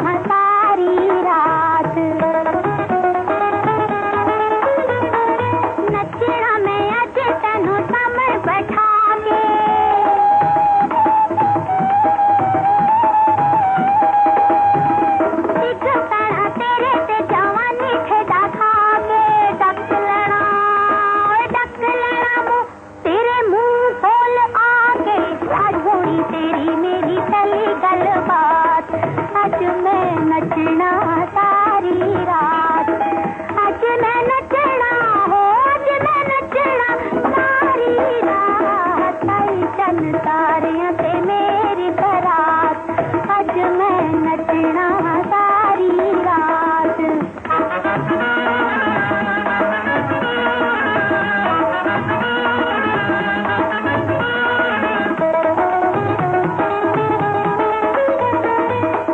सारी रात। नचना मैं अज तेनू सामने बैठा के, डिग पैना तेरे ते जवानी ठेडा खा के। डक लेना मुंह तेरे मुंह खोल आके। आज होनी तेरी मेरी पहली गलबात। आज मैं नचना सारी रात। आज मैं नचना हो, आज मैं नचना सारी रात। आई चन तारियां ते मेरी बरात। आज मैं नचना सारी रात।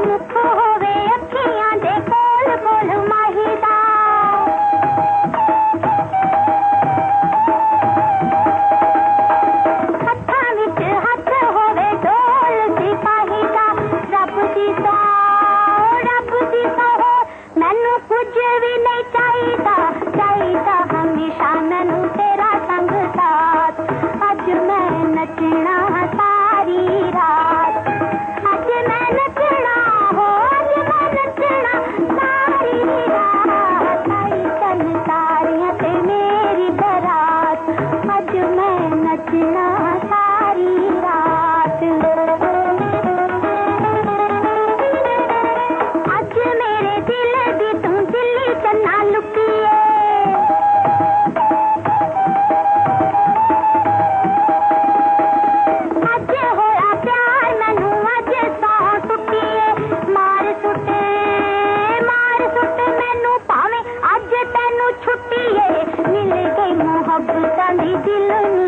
मुख होवे अखियां दे कोल कोल माहीदा। हत्थां विच हत्थ होवे ढोल सिपाही दा। रब दी सौ हो मैनू कुछ भी नहीं चाहिदा। चाहिदा हमेशा मैनू तेरा संग साथ। अज मैं नचना सारी रात। अज मैं नचना हो, अज मैं नचना सारी रात। आई चन तारियां ते मेरी बरात। अज मैं नचना सारी रात। अज मेरे दिल दी तू दिल्ली चन्ना लुकिए। अज होया प्यार मैनू अज सौ सुटिए। मार सुट मैनू भावें अज तेनू छुट्टिए। मिल गई मोहब्बतां दी दिल नू